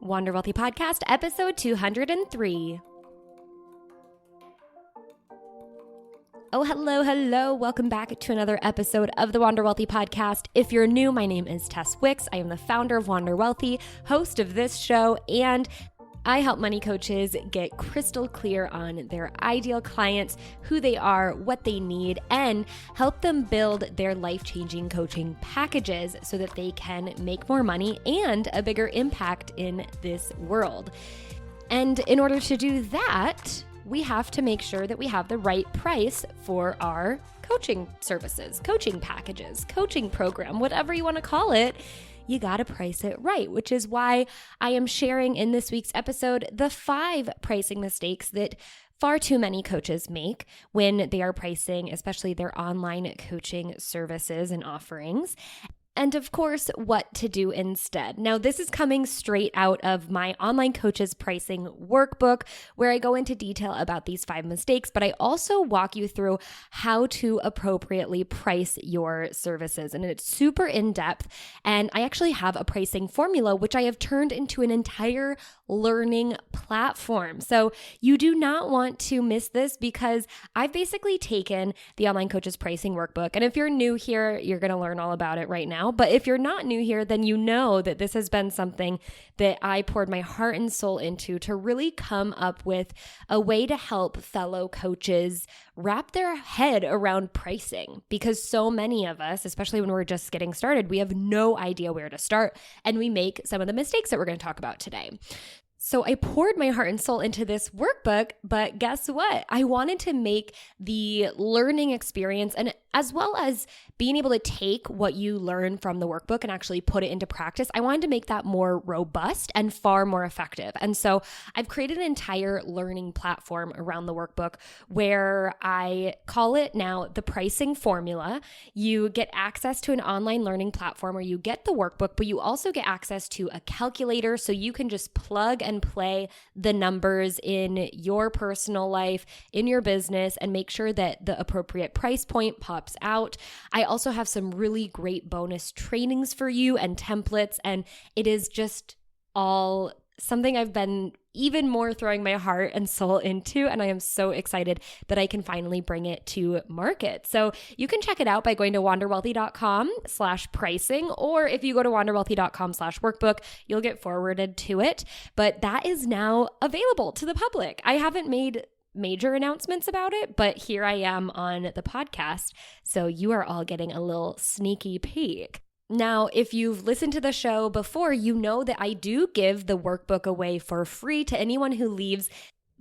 Wander Wealthy Podcast, episode 203. Oh, hello. Welcome back to another episode of the Wander Wealthy Podcast. If you're new, my name is Tess Wicks. I am the founder of Wander Wealthy, host of this show, and I help money coaches get crystal clear on their ideal clients, who they are, what they need, and help them build their life-changing coaching packages so that they can make more money and a bigger impact in this world. And in order to do that, we have to make sure that we have the right price for our coaching services, coaching packages, coaching program, whatever you want to call it. You got to price it right, which is why I am sharing in this week's episode the 5 pricing mistakes that far too many coaches make when they are pricing, especially their online coaching services and offerings. And of course, what to do instead. Now, this is coming straight out of my online coaches pricing workbook, where I go into detail about these 5 mistakes, but I also walk you through how to appropriately price your services. And it's super in-depth. And I actually have a pricing formula, which I have turned into an entire learning platform. So you do not want to miss this, because I've basically taken the online coaches pricing workbook. And if you're new here, you're going to learn all about it right now. But if you're not new here, then you know that this has been something that I poured my heart and soul into to really come up with a way to help fellow coaches wrap their head around pricing, because so many of us, especially when we're just getting started, we have no idea where to start, and we make some of the mistakes that we're going to talk about today. So I poured my heart and soul into this workbook, but guess what? I wanted to make the learning experience, and as well as being able to take what you learn from the workbook and actually put it into practice, I wanted to make that more robust and far more effective. And so I've created an entire learning platform around the workbook where I call it now the pricing formula. You get access to an online learning platform where you get the workbook, but you also get access to a calculator, so you can just plug and play the numbers in your personal life, in your business, and make sure that the appropriate price point pops out. I also have some really great bonus trainings for you and templates, and it is just all something I've been even more throwing my heart and soul into, and I am so excited that I can finally bring it to market. So you can check it out by going to wanderwealthy.com/pricing, or if you go to wanderwealthy.com/workbook, you'll get forwarded to it. But that is now available to the public. I haven't made major announcements about it, but here I am on the podcast, so you are all getting a little sneaky peek. Now, if you've listened to the show before, you know that I do give the workbook away for free to anyone who leaves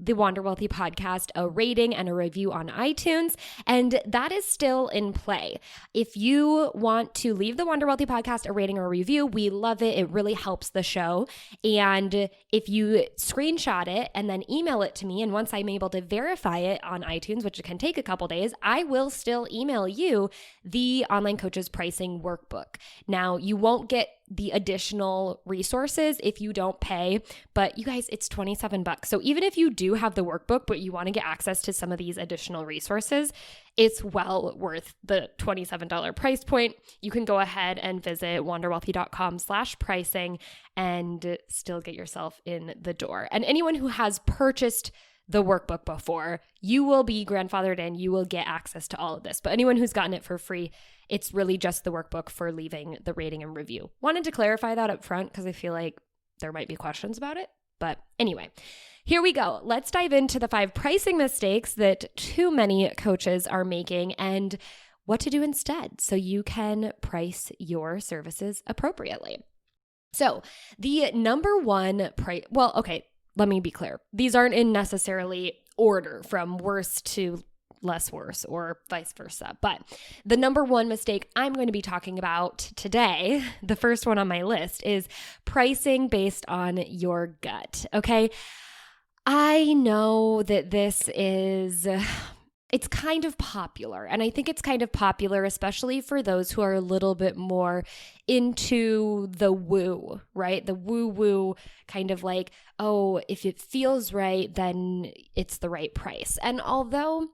the Wander Wealthy Podcast a rating and a review on iTunes, and that is still in play. If you want to leave the Wander Wealthy Podcast a rating or a review, we love it. It really helps the show. And if you screenshot it and then email it to me, and once I'm able to verify it on iTunes, which can take a couple days, I will still email you the Online Coaches Pricing Workbook. Now, you won't get the additional resources if you don't pay, but you guys, it's $27. So even if you do have the workbook, but you want to get access to some of these additional resources, it's well worth the $27 price point. You can go ahead and visit wanderwealthy.com/pricing and still get yourself in the door. And anyone who has purchased the workbook before, you will be grandfathered in, you will get access to all of this. But anyone who's gotten it for free, it's really just the workbook for leaving the rating and review. Wanted to clarify that up front because I feel like there might be questions about it. But anyway, here we go. Let's dive into the 5 pricing mistakes that too many coaches are making and what to do instead so you can price your services appropriately. So the number one price, well, okay, let me be clear. These aren't in necessarily order from worst to less worse or vice versa. But the number one mistake I'm going to be talking about today, the first one on my list, is pricing based on your gut. Okay. I know that it's kind of popular. And I think it's kind of popular, especially for those who are a little bit more into the woo, right? The woo-woo kind of like, oh, if it feels right, then it's the right price. And although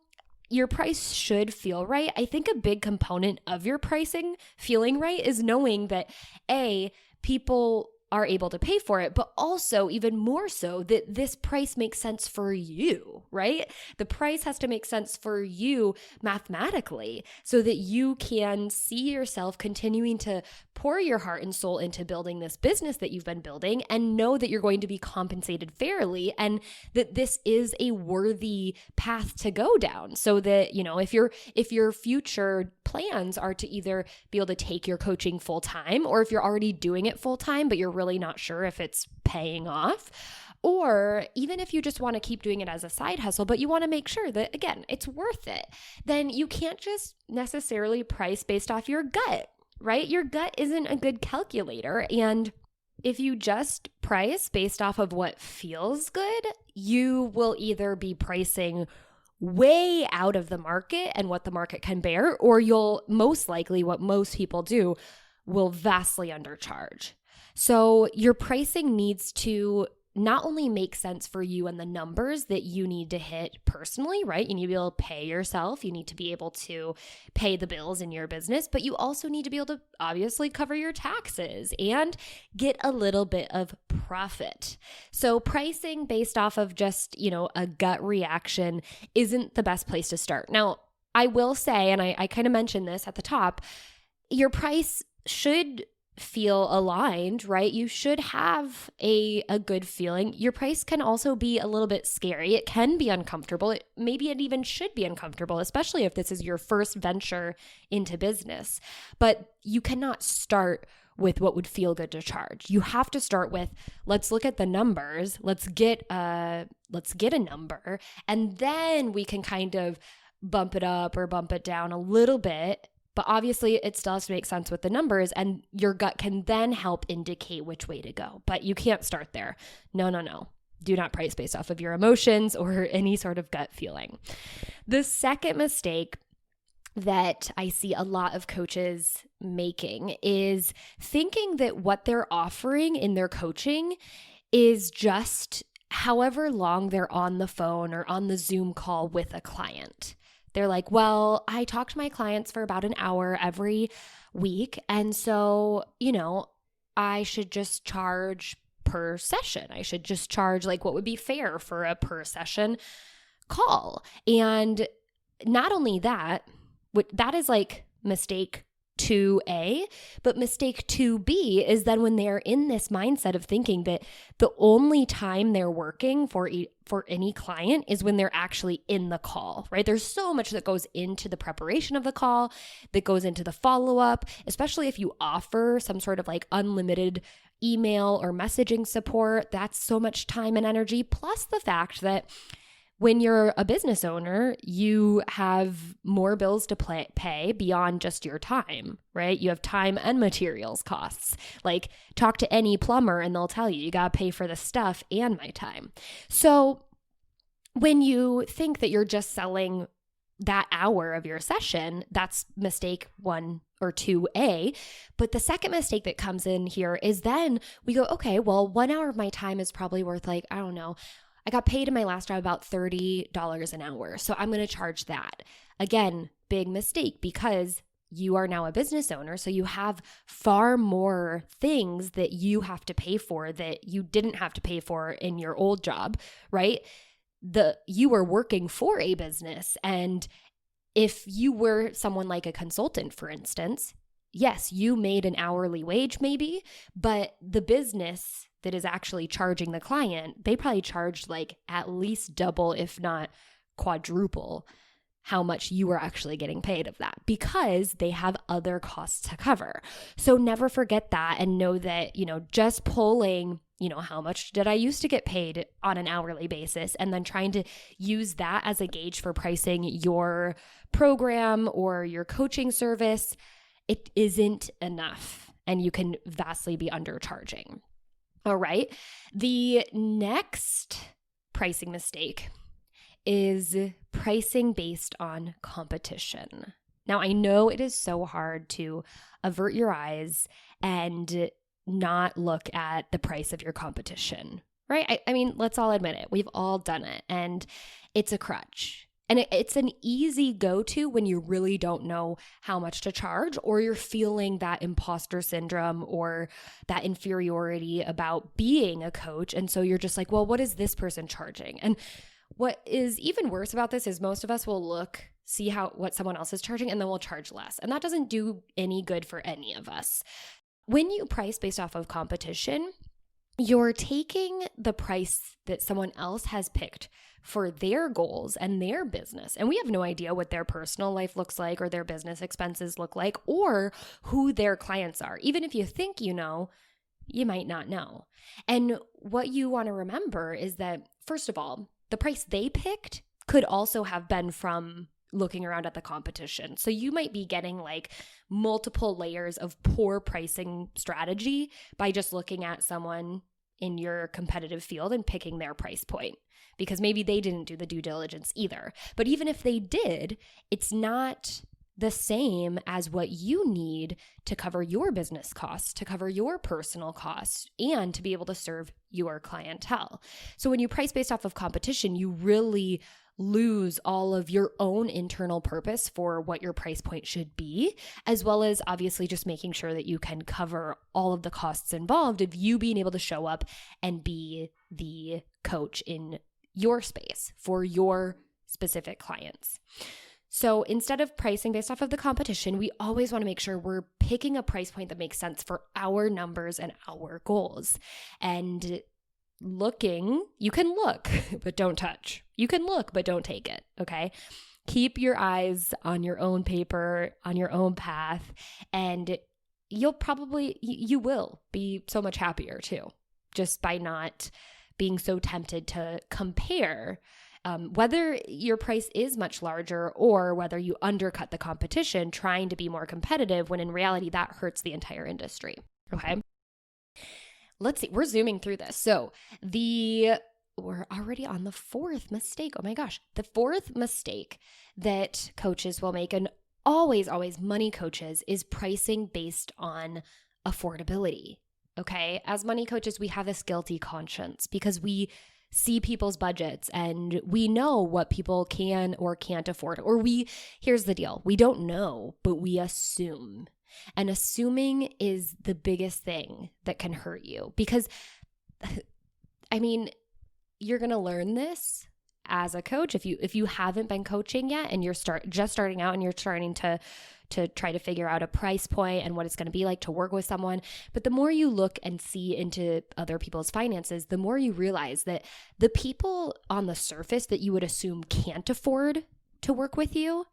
your price should feel right, I think a big component of your pricing feeling right is knowing that A, people are able to pay for it, but also even more so that this price makes sense for you, right? The price has to make sense for you mathematically so that you can see yourself continuing to pour your heart and soul into building this business that you've been building and know that you're going to be compensated fairly and that this is a worthy path to go down. So that, if your future plans are to either be able to take your coaching full time, or if you're already doing it full time, but you're really not sure if it's paying off, or even if you just want to keep doing it as a side hustle, but you want to make sure that, again, it's worth it, then you can't just necessarily price based off your gut, right? Your gut isn't a good calculator. And if you just price based off of what feels good, you will either be pricing way out of the market and what the market can bear, or you'll most likely, what most people do, will vastly undercharge. So your pricing needs to not only make sense for you and the numbers that you need to hit personally, right? You need to be able to pay yourself. You need to be able to pay the bills in your business, but you also need to be able to obviously cover your taxes and get a little bit of profit. So pricing based off of just, a gut reaction isn't the best place to start. Now, I will say, and I kind of mentioned this at the top, your price should feel aligned, right? You should have a good feeling. Your price can also be a little bit scary. It can be uncomfortable. Maybe it even should be uncomfortable, especially if this is your first venture into business. But you cannot start with what would feel good to charge. You have to start with, let's look at the numbers. Let's get a number, and then we can kind of bump it up or bump it down a little bit. But obviously, it still has to make sense with the numbers, and your gut can then help indicate which way to go. But you can't start there. No. Do not price based off of your emotions or any sort of gut feeling. The second mistake that I see a lot of coaches making is thinking that what they're offering in their coaching is just however long they're on the phone or on the Zoom call with a client. They're like, well, I talk to my clients for about an hour every week. And so, I should just charge per session. I should just charge like what would be fair for a per session call. And not only that, that is like mistake 2A, but mistake 2B is then when they're in this mindset of thinking that the only time they're working for any client is when they're actually in the call, right? There's so much that goes into the preparation of the call, that goes into the follow-up, especially if you offer some sort of like unlimited email or messaging support. That's so much time and energy, plus the fact that when you're a business owner, you have more bills to pay beyond just your time, right? You have time and materials costs. Like, talk to any plumber and they'll tell you got to pay for the stuff and my time. So when you think that you're just selling that hour of your session, that's mistake 1 or 2A. But the second mistake that comes in here is then we go, okay, well, 1 hour of my time is probably worth like, I don't know, I got paid in my last job about $30 an hour. So I'm going to charge that. Again, big mistake, because you are now a business owner. So you have far more things that you have to pay for that you didn't have to pay for in your old job, right? You were working for a business. And if you were someone like a consultant, for instance, yes, you made an hourly wage maybe, but the business that is actually charging the client, they probably charged like at least double, if not quadruple, how much you were actually getting paid of that, because they have other costs to cover. So never forget that, and know that, just pulling, how much did I used to get paid on an hourly basis, and then trying to use that as a gauge for pricing your program or your coaching service, it isn't enough, and you can vastly be undercharging. All right. The next pricing mistake is pricing based on competition. Now, I know it is so hard to avert your eyes and not look at the price of your competition, right? I mean, let's all admit it. We've all done it, and it's a crutch. And it's an easy go-to when you really don't know how much to charge, or you're feeling that imposter syndrome or that inferiority about being a coach. And so you're just like, well, what is this person charging? And what is even worse about this is most of us will see what someone else is charging, and then we'll charge less. And that doesn't do any good for any of us. When you price based off of competition, you're taking the price that someone else has picked for their goals and their business. And we have no idea what their personal life looks like or their business expenses look like or who their clients are. Even if you think you know, you might not know. And what you want to remember is that, first of all, the price they picked could also have been from looking around at the competition. So you might be getting like multiple layers of poor pricing strategy by just looking at someone in your competitive field and picking their price point, because maybe they didn't do the due diligence either. But even if they did, it's not the same as what you need to cover your business costs, to cover your personal costs, and to be able to serve your clientele. So when you price based off of competition, you really lose all of your own internal purpose for what your price point should be, as well as obviously just making sure that you can cover all of the costs involved of you being able to show up and be the coach in your space for your specific clients. So instead of pricing based off of the competition, we always want to make sure we're picking a price point that makes sense for our numbers and our goals. And you can look, but don't touch. You can look, but don't take it, okay? Keep your eyes on your own paper, on your own path, and you will be so much happier too, just by not being so tempted to compare whether your price is much larger or whether you undercut the competition trying to be more competitive when in reality that hurts the entire industry, okay? Let's see, we're zooming through this. So we're already on the fourth mistake. Oh my gosh. The fourth mistake that coaches will make, and always money coaches, is pricing based on affordability. Okay. As money coaches, we have this guilty conscience because we see people's budgets and we know what people can or can't afford. Here's the deal. We don't know, but we assume. And assuming is the biggest thing that can hurt you, because you're going to learn this as a coach if you haven't been coaching yet and you're just starting out and you're starting to try to figure out a price point and what it's going to be like to work with someone. But the more you look and see into other people's finances, the more you realize that the people on the surface that you would assume can't afford to work with you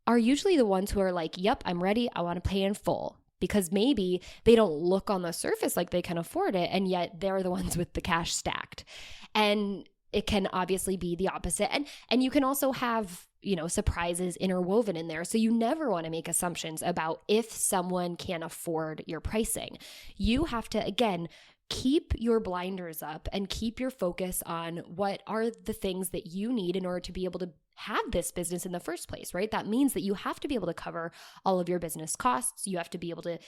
are usually the ones who are like, yep, I'm ready. I want to pay in full, because maybe they don't look on the surface like they can afford it. And yet they're the ones with the cash stacked. And it can obviously be the opposite. And you can also have, surprises interwoven in there. So you never want to make assumptions about if someone can afford your pricing. You have to, again, keep your blinders up and keep your focus on what are the things that you need in order to be able to have this business in the first place, right? That means that you have to be able to cover all of your business costs. You have to be able to,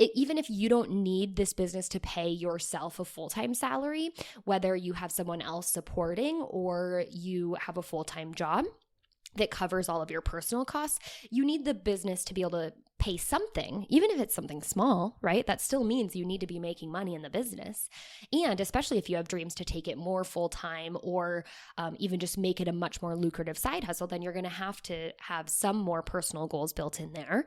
even if you don't need this business to pay yourself a full-time salary, whether you have someone else supporting or you have a full-time job that covers all of your personal costs, you need the business to be able to pay something, even if it's something small, right? That still means you need to be making money in the business. And especially if you have dreams to take it more full-time or even just make it a much more lucrative side hustle, then you're going to have some more personal goals built in there.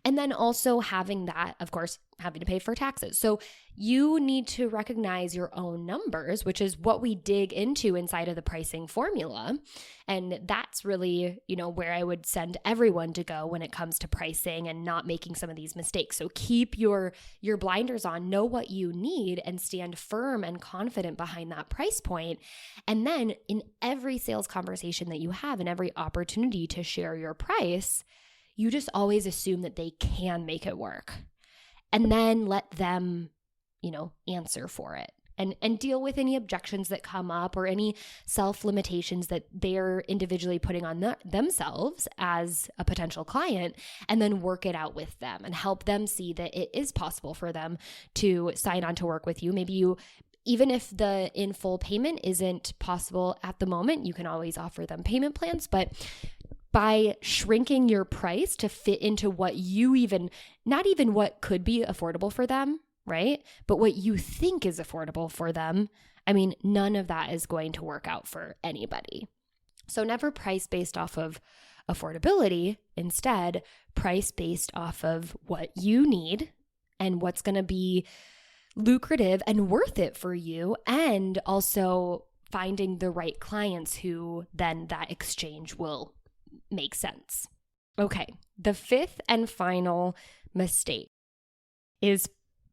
And then also having that, of course, having to pay for taxes. So you need to recognize your own numbers, which is what we dig into inside of the pricing formula. And that's really, where I would send everyone to go when it comes to pricing and not making some of these mistakes. So keep your blinders on, know what you need, and stand firm and confident behind that price point. And then in every sales conversation that you have and every opportunity to share your price, you just always assume that they can make it work. And then let them, answer for it and deal with any objections that come up or any self-limitations that they're individually putting on themselves as a potential client, and then work it out with them and help them see that it is possible for them to sign on to work with you. Maybe you even if the in full payment isn't possible at the moment, you can always offer them payment plans. But by shrinking your price to fit into what not even what could be affordable for them, right? But what you think is affordable for them, none of that is going to work out for anybody. So never price based off of affordability. Instead, price based off of what you need and what's going to be lucrative and worth it for you, and also finding the right clients who then that exchange will make sense. Okay, the fifth and final mistake is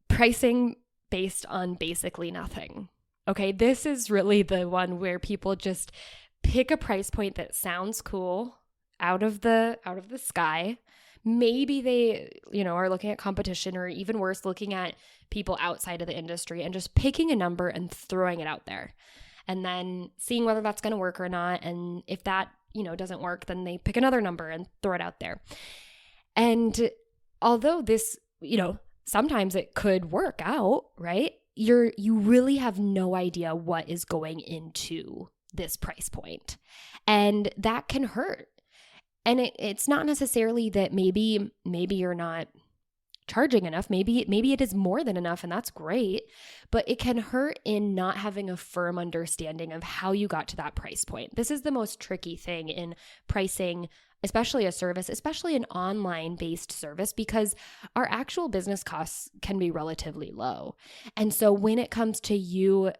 pricing based on basically nothing. Okay, this is really the one where people just pick a price point that sounds cool out of the sky. Maybe they, are looking at competition, or even worse, looking at people outside of the industry and just picking a number and throwing it out there, and then seeing whether that's going to work or not. And if that, doesn't work, then they pick another number and throw it out there. And although this, sometimes it could work out, right? You really have no idea what is going into this price point. And that can hurt. And it's not necessarily that maybe you're not charging enough. Maybe it is more than enough, and that's great. But it can hurt in not having a firm understanding of how you got to that price point. This is the most tricky thing in pricing, especially a service, especially an online-based service, because our actual business costs can be relatively low. And so when it comes to you,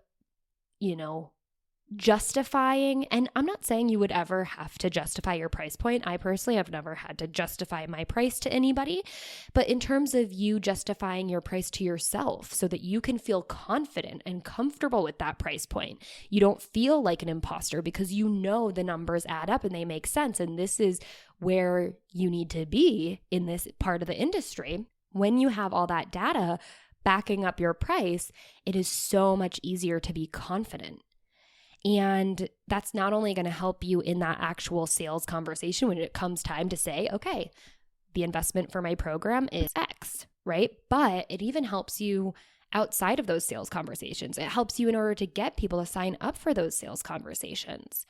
justifying, and I'm not saying you would ever have to justify your price point. I personally have never had to justify my price to anybody, but in terms of you justifying your price to yourself so that you can feel confident and comfortable with that price point, you don't feel like an imposter because the numbers add up and they make sense. And this is where you need to be in this part of the industry. When you have all that data backing up your price, it is so much easier to be confident. And that's not only going to help you in that actual sales conversation when it comes time to say, okay, the investment for my program is X, right? But it even helps you outside of those sales conversations. It helps you in order to get people to sign up for those sales conversations.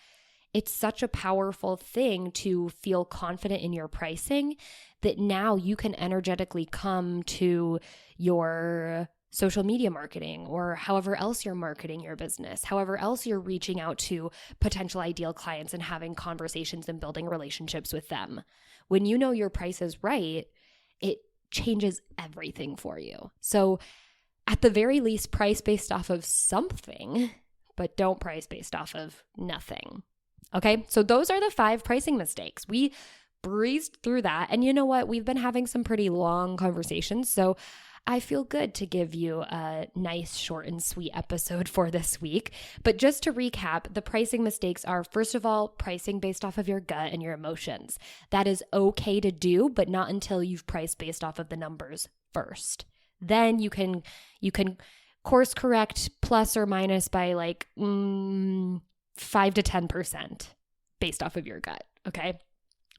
It's such a powerful thing to feel confident in your pricing that now you can energetically come to your social media marketing, or however else you're marketing your business, however else you're reaching out to potential ideal clients and having conversations and building relationships with them. When you know your price is right, it changes everything for you. So at the very least, price based off of something, but don't price based off of nothing. Okay, so those are the 5 pricing mistakes. We breezed through that. And you know what? We've been having some pretty long conversations. So I feel good to give you a nice, short and sweet episode for this week. But just to recap, the pricing mistakes are, first of all, pricing based off of your gut and your emotions. That is okay to do, but not until you've priced based off of the numbers first. Then you can course correct plus or minus by 5 to 10% based off of your gut, okay?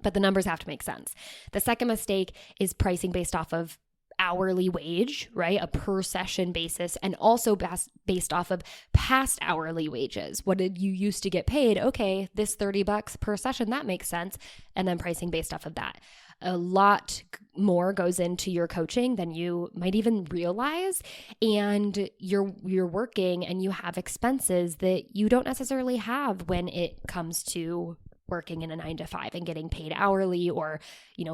But the numbers have to make sense. The second mistake is pricing based off of hourly wage, right? A per session basis, and also based off of past hourly wages. What did you used to get paid? Okay, this $30 per session, that makes sense. And then pricing based off of that. A lot more goes into your coaching than you might even realize. And you're working and you have expenses that you don't necessarily have when it comes to working in a 9-to-5 and getting paid hourly, or,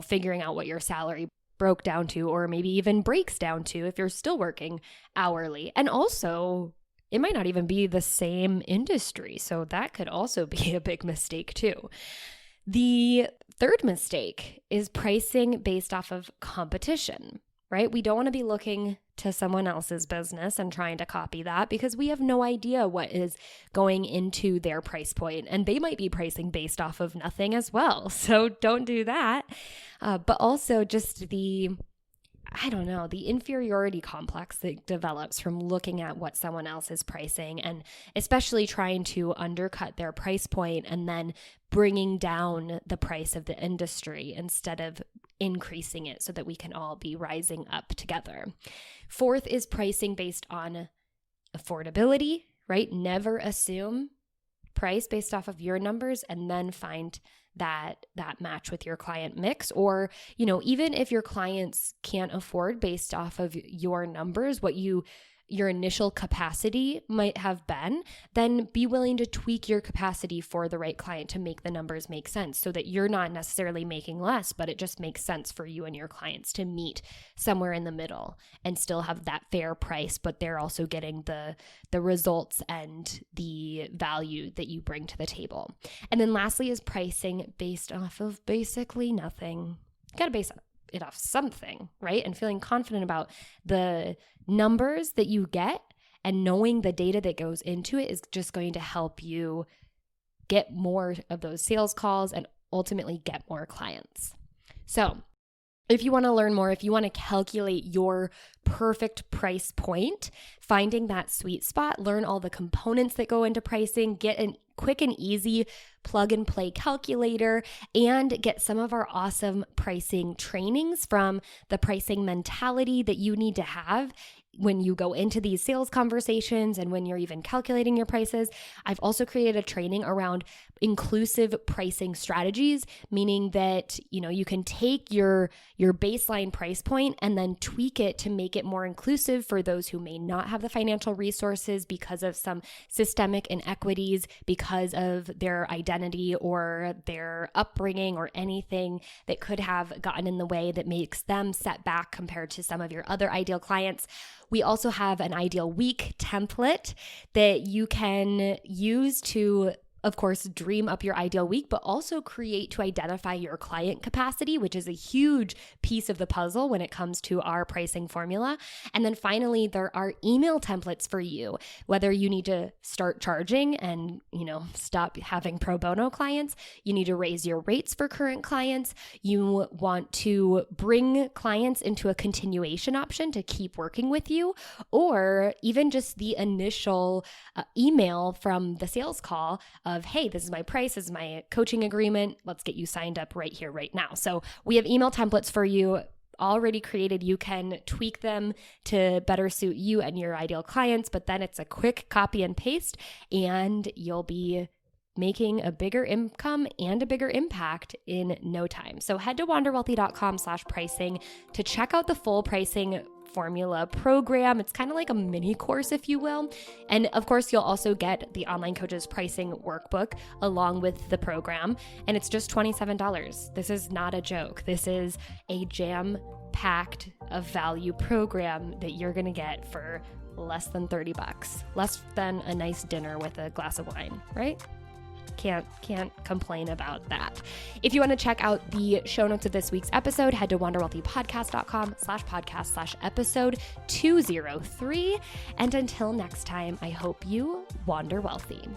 figuring out what your salary broke down to, or maybe even breaks down to if you're still working hourly. And also, it might not even be the same industry. So that could also be a big mistake too. The third mistake is pricing based off of competition, right? We don't want to be looking to someone else's business and trying to copy that, because we have no idea what is going into their price point, and they might be pricing based off of nothing as well. So don't do that. But also just the inferiority complex that develops from looking at what someone else is pricing, and especially trying to undercut their price point and then bringing down the price of the industry instead of increasing it so that we can all be rising up together. Fourth is pricing based on affordability, right? Never assume price based off of your numbers and then find that match with your client mix. Or, even if your clients can't afford based off of your numbers, what your initial capacity might have been, then be willing to tweak your capacity for the right client to make the numbers make sense, so that you're not necessarily making less, but it just makes sense for you and your clients to meet somewhere in the middle and still have that fair price, but they're also getting the results and the value that you bring to the table. And then lastly is pricing based off of basically nothing. You got to base it off something, right? And feeling confident about the numbers that you get and knowing the data that goes into it is just going to help you get more of those sales calls and ultimately get more clients. So if you want to learn more, if you want to calculate your perfect price point, finding that sweet spot, learn all the components that go into pricing, get a quick and easy plug and play calculator, and get some of our awesome pricing trainings from the pricing mentality that you need to have when you go into these sales conversations and when you're even calculating your prices. I've also created a training around inclusive pricing strategies, meaning that, you can take your baseline price point and then tweak it to make it more inclusive for those who may not have the financial resources because of some systemic inequities, because of their identity or their upbringing or anything that could have gotten in the way that makes them set back compared to some of your other ideal clients. We also have an ideal week template that you can use to, of course, dream up your ideal week, but also create to identify your client capacity, which is a huge piece of the puzzle when it comes to our pricing formula. And then finally, there are email templates for you, whether you need to start charging and, stop having pro bono clients, you need to raise your rates for current clients, you want to bring clients into a continuation option to keep working with you, or even just the initial email from the sales call of, hey, this is my price, this is my coaching agreement, let's get you signed up right here, right now. So we have email templates for you already created. You can tweak them to better suit you and your ideal clients, but then it's a quick copy and paste and you'll be making a bigger income and a bigger impact in no time. So head to wanderwealthy.com/pricing to check out the full pricing formula program. It's kind of like a mini course, if you will. And of course, you'll also get the Online Coaches Pricing Workbook along with the program. And it's just $27. This is not a joke. This is a jam-packed of value program that you're going to get for less than $30, less than a nice dinner with a glass of wine, right? Can't complain about that. If you want to check out the show notes of this week's episode, head to wanderwealthypodcast.com/podcast/episode 203. And until next time, I hope you wander wealthy.